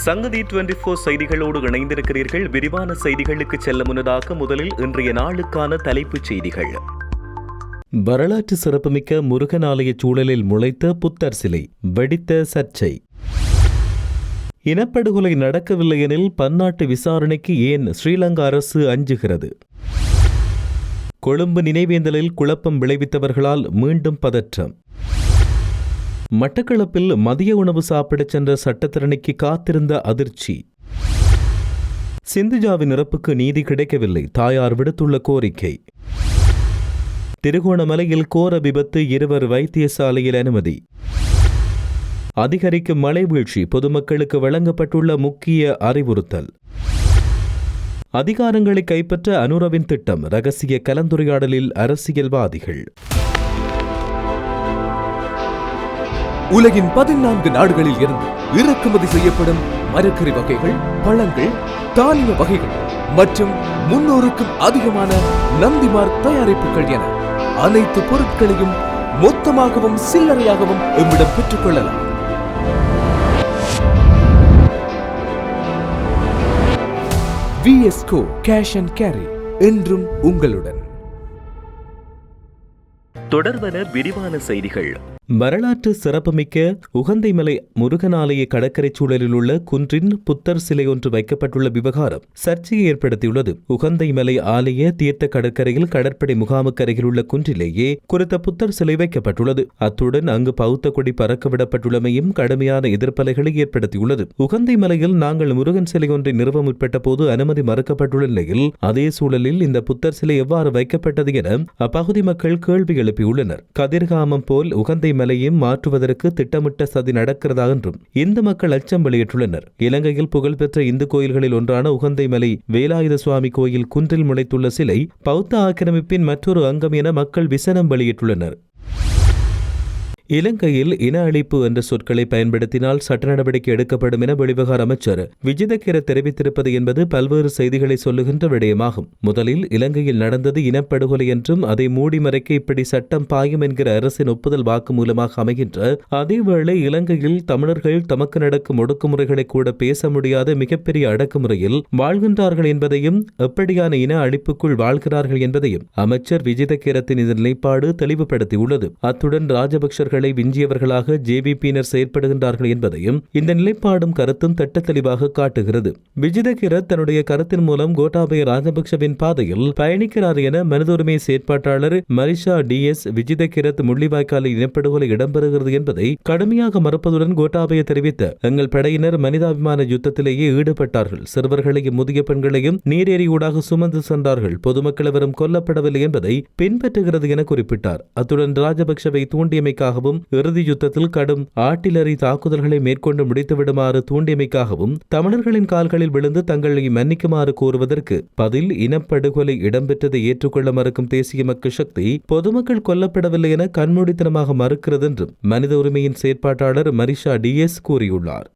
சங்கதி 24 செய்திகளோடு இணைந்திருக்கிறீர்கள். விரிவான செய்திகளுக்கு செல்ல முன்னதாக முதலில் இன்றைய நாளுக்கான தலைப்புச் செய்திகள். வரலாற்று சிறப்புமிக்க முருகன் ஆலய சூழலில் முளைத்த புத்தர் சிலை வெடித்த சர்ச்சை. இனப்படுகொலை நடக்கவில்லை எனில் பன்னாட்டு விசாரணைக்கு ஏன் ஸ்ரீலங்கா அரசு அஞ்சுகிறது? கொழும்பு நினைவேந்தலில் குழப்பம் விளைவித்தவர்களால் மீண்டும் பதற்றம். மட்டக்களப்பில் மதிய உணவு சாப்பிடச் சென்ற சட்டத்தரணிக்கு காத்திருந்த அதிர்ச்சி. சிந்துஜாவின் இறப்புக்கு நீதி கிடைக்கவில்லை, தாயார் விடுத்துள்ள கோரிக்கை. திருகோணமலையில் கோர விபத்து, 2 வைத்தியசாலையில் அனுமதி. அதிகரிக்கும் மழை வீழ்ச்சி, பொதுமக்களுக்கு வழங்கப்பட்டுள்ள முக்கிய அறிவுறுத்தல். அதிகாரங்களை கைப்பற்ற அனுரவின் திட்டம், ரகசிய கலந்துரையாடலில் அரசியல்வாதிகள். உலகின் 14 நாடுகளில் இருந்து இறக்குமதி செய்யப்படும் மரக்கறி வகைகள், பழங்கள், தானிய வகைகள் மற்றும் 300க்கும் அதிகமான நந்திமார்க் தயாரிப்புகள் என அனைத்து பொருட்களையும் மொத்தமாகவும் சில்லறையாகவும் எம்மிடம் பெற்றுக் கொள்ளலாம். VSCO கேஷ் அண்ட் கேரி என்றும் உங்களுடன். தொடர்வன விரிவான செய்திகள். வரலாற்று சிறப்புமிக்க உகந்தைமலை முருகன் ஆலய கடற்கரை சூழலில் உள்ள குன்றின் புத்தர் சிலை ஒன்று வைக்கப்பட்டுள்ள விவகாரம் சர்ச்சையை ஏற்படுத்தியுள்ளது. உகந்தைமலை ஆலய தீர்த்த கடற்கரையில் கடற்படை முகாமுக்கு அருகில் உள்ள குன்றிலேயே குறித்த புத்தர் சிலை வைக்கப்பட்டுள்ளது. அத்துடன் அங்கு பௌத்த கொடி பறக்கவிடப்பட்டுள்ளமையும் கடுமையான எதிர்ப்பலைகளை ஏற்படுத்தியுள்ளது. உகந்தைமலையில் நாங்கள் முருகன் சிலை ஒன்றை நிறுவ முற்பட்ட போது அனுமதி மறுக்கப்பட்டுள்ள நிலையில் அதே சூழலில் இந்த புத்தர் சிலை எவ்வாறு வைக்கப்பட்டது என அப்பகுதி மக்கள் கேள்வி எழுப்பியுள்ளனர். கதிர்காமம் போல் உகந்தை மலையும் மாற்றுவதற்கு திட்டமிட்ட சதி நடக்கிறதா என்றும் இந்து மக்கள் அச்சம் வெளியிட்டுள்ளனர். இலங்கையில் புகழ்பெற்ற இந்து கோயில்களில் ஒன்றான உகந்தை மலை வேலாயுத சுவாமி கோயில் குன்றில் முளைத்துள்ள சிலை பௌத்த ஆக்கிரமிப்பின் மற்றொரு அங்கம் என மக்கள் விசனம் வெளியிட்டுள்ளனர். இலங்கையில் இன அழிப்பு என்ற சொற்களை பயன்படுத்தினால் சட்ட நடவடிக்கை எடுக்கப்படும் என வெளிவிவகார அமைச்சர் விஜிதகிர தெரிவித்திருப்பது என்பது பல்வேறு செய்திகளை சொல்லுகின்ற விடயமாகும். முதலில் இலங்கையில் நடந்தது இனப்படுகொலை என்றும் அதை மூடி மறைக்க இப்படி சட்டம் பாயும் என்கிற அரசின் ஒப்புதல் வாக்கு மூலமாக அமைகின்ற அதேவேளை இலங்கையில் தமிழர்கள் தமக்கு நடக்கும் ஒடுக்குமுறைகளை கூட பேச முடியாத மிகப்பெரிய அடக்குமுறையில் வாழ்கின்றார்கள் என்பதையும் எப்படியான இன அழிப்புக்குள் வாழ்கிறார்கள் என்பதையும் அமைச்சர் விஜிதகிரத்தின் இந்த நிலைப்பாடு தெளிவுபடுத்தியுள்ளது. அத்துடன் ராஜபக்சர்கள் விஞ்சியவர்களாக ஜேவிபியினர் செயற்படுகின்றார்கள் என்பதையும் இந்த நிலைப்பாடும் கருத்தும் திட்ட தெளிவாக காட்டுகிறது. விஜிதகிரத் தன்னுடைய கருத்தின் மூலம் கோட்டாபய ராஜபக்சவின் பாதையில் பயணிக்கிறார் என மனித உரிமை செயற்பாட்டாளர் மரிஷா DS விஜிதகிரத் முள்ளிவாய்க்காலில் இனப்படுகொலை இடம்பெறுகிறது என்பதை கடுமையாக மறுப்பதுடன் கோட்டாபய தெரிவித்த எங்கள் படையினர் மனிதாபிமான யுத்தத்திலேயே ஈடுபட்டார்கள், சிறுவர்களையும் முதிய பெண்களையும் நீரேறியூடாக சுமந்து சென்றார்கள், பொதுமக்கள் எவரும் கொல்லப்படவில்லை என்பதை பின்பற்றுகிறது என குறிப்பிட்டார். அத்துடன் ராஜபக்சவை தூண்டியமைக்காக இறுதி யுத்தத்தில் கடும் ஆர்ட்டிலரி தாக்குதல்களை மேற்கொண்டு முடித்துவிடுமாறு தூண்டியமைக்காகவும் தமிழர்களின் கால்களில் விழுந்து தங்களை மன்னிக்குமாறு கோருவதற்கு பதில் இனப்படுகொலை இடம்பெற்றதை ஏற்றுக்கொள்ள மறுக்கும் தேசிய மக்கள் சக்தி பொதுமக்கள் கொல்லப்படவில்லை என கண்மூடித்தனமாக மறுக்கிறது என்றும் மனித உரிமையின் செயற்பாட்டாளர் மரிஷா DS கூறியுள்ளார்.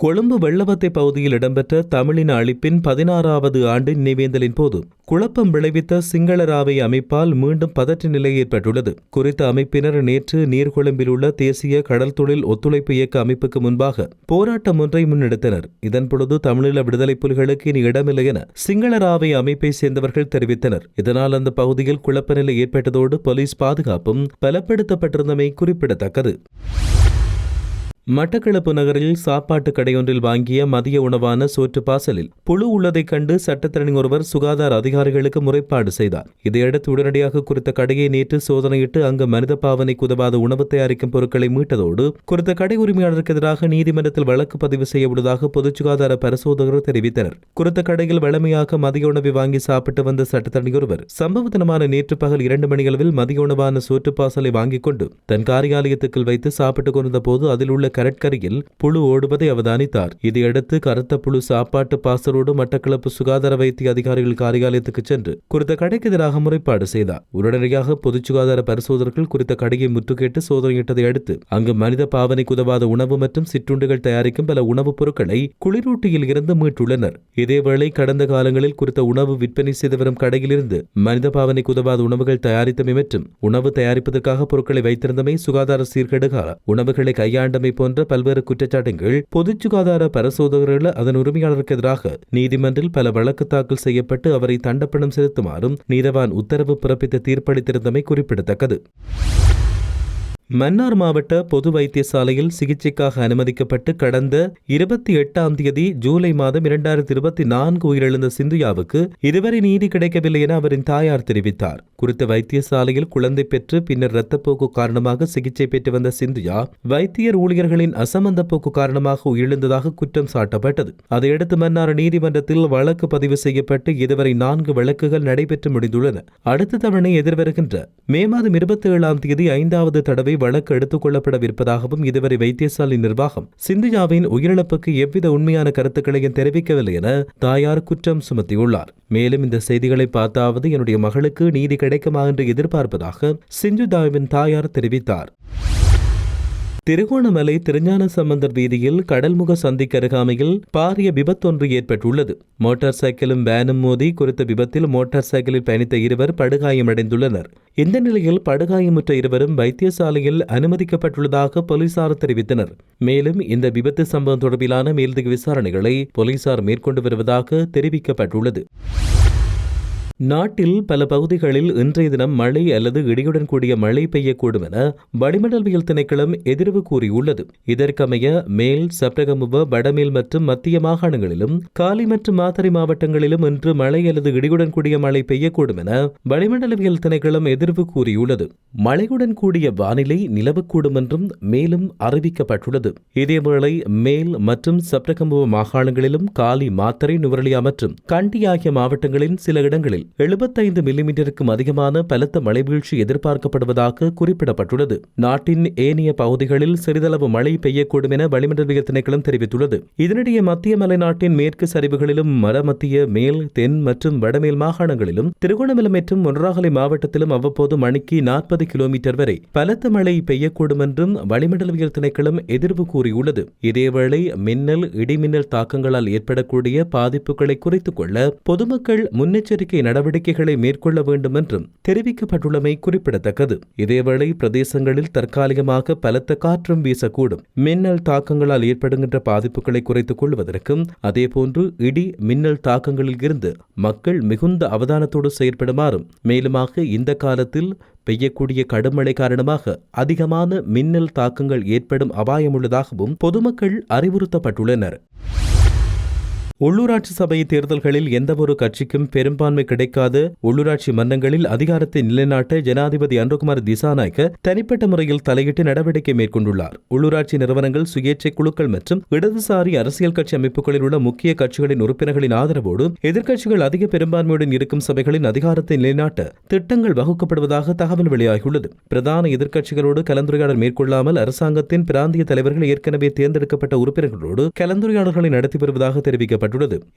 கொழும்பு வெள்ளவத்தை பகுதியில் இடம்பெற்ற தமிழின அழிப்பின் 16வது ஆண்டு நினைவேந்தலின் போது குழப்பம் விளைவித்த சிங்களராவை அமைப்பால் மீண்டும் பதற்ற நிலை ஏற்பட்டுள்ளது. குறித்த அமைப்பினர் நேற்று நீர்கொழும்பில் உள்ள தேசிய கடல் தொழில் ஒத்துழைப்பு இயக்க அமைப்புக்கு முன்பாக போராட்டம் ஒன்றை முன்னெடுத்தனர். இதன்பொழுது தமிழீழ விடுதலை புலிகளுக்கு இனி இடமில்லை என சிங்களராவை அமைப்பை சேர்ந்தவர்கள் தெரிவித்தனர். இதனால் அந்த பகுதியில் குழப்ப நிலை ஏற்பட்டதோடு போலீஸ் பாதுகாப்பும் பலப்படுத்தப்பட்டிருந்தமை குறிப்பிடத்தக்கது. மட்டக்களப்பு நகரில் சாப்பாட்டு கடையொன்றில் வாங்கிய மதிய உணவான சோற்று பாசலில் புழு உள்ளதைக் கண்டு சட்டத்தரணி ஒருவர் சுகாதார அதிகாரிகளுக்கு முறைப்பாடு செய்தார். இதையடுத்து உடனடியாக குறித்த கடையை நேற்று சோதனையிட்டு அங்கு மனித பாவனைக்கு உதவாத உணவு தயாரிக்கும் பொருட்களை மீட்டதோடு குறித்த கடை உரிமையாளருக்கு எதிராக நீதிமன்றத்தில் வழக்கு பதிவு செய்யவுள்ளதாக பொது சுகாதார பரிசோதகர் தெரிவித்தனர். குறித்த கடையில் வழமையாக மதிய உணவை வாங்கி சாப்பிட்டு வந்த சட்டத்தரணி ஒருவர் சம்பவ தினமான நேற்று பகல் 2 மணியளவில் மதிய உணவான சோற்று பாசலை வாங்கிக் கொண்டு தன் காரியாலயத்துக்குள் வைத்து சாப்பிட்டுக் கொண்ட போது அதில் உள்ள கடற்கரையில் புழு ஓடுவதை அவதானித்தார். இதையடுத்து கருத்த புழு சாப்பாட்டு பாசலோடு மட்டக்களப்பு சுகாதார வைத்திய அதிகாரிகள் காரியாலயத்துக்கு சென்று குறித்த கடைக்கு எதிராக முறைப்பாடு செய்தார். உடனடியாக பொது சுகாதார பரிசோதகர்கள் குறித்த கடையை முற்றுகையிட்டு சோதனையிட்டதை அடுத்து அங்கு மனித பாவனைக்கு உதவாத உணவு மற்றும் சிற்றுண்டிகள் தயாரிக்கும் பல உணவுப் பொருட்களை குளிரூட்டியில் இருந்து மீட்டுள்ளனர். இதேவேளை கடந்த காலங்களில் குறித்த உணவு விற்பனை செய்து வரும் கடையிலிருந்து மனித பாவனைக்கு உதவாத உணவுகள் தயாரித்தமை மற்றும் உணவு தயாரிப்பதற்காக பொருட்களை வைத்திருந்தமை, சுகாதார சீர்கேடுகால உணவுகளை கையாண்டமை போன்ற பல்வேறு குற்றச்சாட்டுகள் பொது சுகாதார பரிசோதகர்கள் அதன் உரிமையாளருக்கு எதிராக நீதிமன்றில் பல வழக்கு தாக்கல் செய்யப்பட்டு அவரை தண்டப்பணம் செலுத்துமாறும் நீதவான் உத்தரவு பிறப்பித்த தீர்ப்பளித்திருந்தமை குறிப்பிடத்தக்கது. மன்னார் மாவட்ட பொது வைத்தியசாலையில் சிகிச்சைக்காக அனுமதிக்கப்பட்டு கடந்த 28ஆம் தேதி ஜூலை மாதம் 2024 உயிரிழந்த சிந்துயாவுக்கு இதுவரை நீதி கிடைக்கவில்லை என அவரின் தாயார் தெரிவித்தார். குறித்த வைத்தியசாலையில் குழந்தை பெற்று பின்னர் இரத்தப்போக்கு காரணமாக சிகிச்சை பெற்று வந்த சிந்துயா வைத்தியர் ஊழியர்களின் அசமந்த போக்கு காரணமாக உயிரிழந்ததாக குற்றம் சாட்டப்பட்டது. அதையடுத்து மன்னார் நீதிமன்றத்தில் வழக்கு பதிவு செய்யப்பட்டு இதுவரை 4 வழக்குகள் நடைபெற்று முடிந்துள்ளன. அடுத்த தவணை எதிர்வருகின்ற மே மாதம் 27ஆம் தேதி 5வது தடவை வழக்கு எடுத்துக் கொள்ளப்படவிருப்பதாகவும் இதுவரை வைத்தியசாலை நிர்வாகம் சிந்துயாவின் உயிரிழப்புக்கு எவ்வித உண்மையான கருத்துக்களையும் தெரிவிக்கவில்லை என தாயார் குற்றம் சுமத்தியுள்ளார். மேலும் இந்த செய்திகளை பார்த்தாவது என்னுடைய மகளுக்கு நீதி கிடைக்குமா என்று எதிர்பார்ப்பதாக சிந்துயாவின் தாயார் தெரிவித்தார். திருகோணமலை திருஞான சம்பந்தர் வீதியில் கடல்முக சந்திக்கு அருகாமையில் பாரிய விபத்தொன்று ஏற்பட்டுள்ளது. மோட்டார் சைக்கிளும் வேனும் மோதி குறித்த விபத்தில் மோட்டார் சைக்கிளில் பயணித்த இருவர் படுகாயமடைந்துள்ளனர். இந்த நிலையில் படுகாயமுற்ற இருவரும் வைத்தியசாலையில் அனுமதிக்கப்பட்டுள்ளதாக போலீசார் தெரிவித்தனர். மேலும் இந்த விபத்து சம்பவம் தொடர்பிலான மேலதிக விசாரணைகளை போலீசார் மேற்கொண்டு வருவதாக தெரிவிக்கப்பட்டுள்ளது. நாட்டில் பல பகுதிகளில் இன்றைய தினம் மழை அல்லது இடியுடன் கூடிய மழை பெய்யக்கூடும் என வளிமண்டலவியல் திணைக்களம் எதிர்வு கூறியுள்ளது. இதற்கமைய மேல், சப்ரகமுவ, வடமேல் மற்றும் மத்திய மாகாணங்களிலும் காலி மற்றும் மாத்தறை மாவட்டங்களிலும் இன்று மழை அல்லது இடியுடன் கூடிய மழை பெய்யக்கூடும் என வளிமண்டலவியல் திணைக்களம் எதிர்வு கூறியுள்ளது. மழையுடன் கூடிய வானிலை நிலவக்கூடும் என்றும் மேலும் அறிவிக்கப்பட்டுள்ளது. இதேவேளை மேல் மற்றும் சப்ரகமுவ மாகாணங்களிலும் காலி, மாத்தறை, நுவரெலியா மற்றும் கண்டி ஆகிய மாவட்டங்களின் சில இடங்களில் 75 மில்லிமீட்டருக்கும் அதிகமான பலத்த மழை வீழ்ச்சி எதிர்பார்க்கப்படுவதாக குறிப்பிடப்பட்டுள்ளது. நாட்டின் ஏனைய பகுதிகளில் சிறிதளவு மழை பெய்யக்கூடும் என வளிமண்டலவியல் திணைக்களம் தெரிவித்துள்ளது. இதனிடையே மத்திய மலைநாட்டின் மேற்கு சரிவுகளிலும் மத்திய, மேல், தென் மற்றும் வடமேல் மாகாணங்களிலும் திருகோணமலை மற்றும் மொனராகலை மாவட்டத்திலும் அவ்வப்போது மணிக்கு 40 கிலோமீட்டர் வரை பலத்த மழை பெய்யக்கூடும் என்றும் வளிமண்டலவியல் திணைக்களம் எதிர்வு கூறியுள்ளது. இதேவேளை மின்னல், இடிமின்னல் தாக்கங்களால் ஏற்படக்கூடிய பாதிப்புகளை குறைத்துக் கொள்ள பொதுமக்கள் முன்னெச்சரிக்கை நடவடிக்கைகளை மேற்கொள்ள வேண்டும் என்றும் தெரிவிக்கப்பட்டுள்ளமை குறிப்பிடத்தக்கது. இதேவேளை பிரதேசங்களில் தற்காலிகமாக பலத்த காற்றும் வீசக்கூடும். மின்னல் தாக்கங்களால் ஏற்படுகின்ற பாதிப்புகளை குறைத்துக் கொள்வதற்கும் அதேபோன்று இடி மின்னல் தாக்கங்களில் இருந்து மக்கள் மிகுந்த அவதானத்தோடு செயற்படுமாறும், மேலுமாக இந்த காலத்தில் பெய்யக்கூடிய கடுமழை காரணமாக அதிகமான மின்னல் தாக்கங்கள் ஏற்படும் அபாயமுள்ளதாகவும் பொதுமக்கள் அறிவுறுத்தப்பட்டுள்ளனர். உள்ளூராட்சி சபை தேர்தல்களில் எந்தவொரு கட்சிக்கும் பெரும்பான்மை கிடைக்காத உள்ளூராட்சி மன்றங்களில் அதிகாரத்தை நிலைநாட்ட ஜனாதிபதி அன்ருகுமார் திசாநாயக்க தனிப்பட்ட முறையில் தலையிட்டு நடவடிக்கை மேற்கொண்டுள்ளார். உள்ளூராட்சி நிறுவனங்கள், சுயேட்சை குழுக்கள் மற்றும் இடதுசாரி அரசியல் கட்சி அமைப்புகளில் உள்ள முக்கிய கட்சிகளின் உறுப்பினர்களின் ஆதரவோடு எதிர்க்கட்சிகள் அதிக பெரும்பான்மையுடன் இருக்கும் சபைகளின் அதிகாரத்தை நிலைநாட்ட திட்டங்கள் வகுக்கப்படுவதாக தகவல் வெளியாகியுள்ளது. பிரதான எதிர்க்கட்சிகளோடு கலந்துரையாடல் மேற்கொள்ளாமல் அரசாங்கத்தின் பிராந்திய தலைவர்கள் ஏற்கனவே தேர்ந்தெடுக்கப்பட்ட உறுப்பினர்களோடு கலந்துரையாடல்களை நடத்தி வருவதாக தெரிவிக்கப்பட்டது.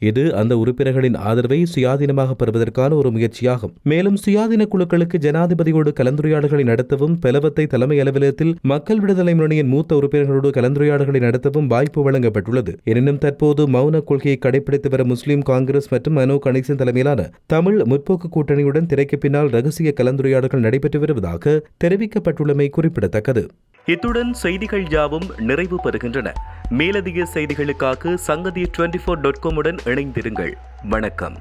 இது அந்த உறுப்பினர்களின் ஆதரவை சுயாதீனமாக பெறுவதற்கான ஒரு முயற்சியாகும். மேலும் சுயாதீன குழுக்களுக்கு ஜனாதிபதியோடு கலந்துரையாடல்களை நடத்தவும், பெலவத்தை தலைமை அலுவலகத்தில் மக்கள் விடுதலை முன்னணியின் மூத்த உறுப்பினர்களோடு கலந்துரையாடல்களை நடத்தவும் வாய்ப்பு வழங்கப்பட்டுள்ளது. எனினும் தற்போது மௌன கொள்கையை கடைபிடித்து வரும் முஸ்லிம் காங்கிரஸ் மற்றும் மனோ கணேசன் தலைமையிலான தமிழ் முற்போக்கு கூட்டணியுடன் திரைக்கு பின்னால் ரகசிய கலந்துரையாடல்கள் நடைபெற்று வருவதாக தெரிவிக்கப்பட்டுள்ளமை குறிப்பிடத்தக்கது. இத்துடன் செய்திகள் யாவும் நிறைவு பெறுகின்றன. மேலதிக செய்திகளுக்காக சங்கதி 24.com உடன் இணைந்திருங்கள். வணக்கம்.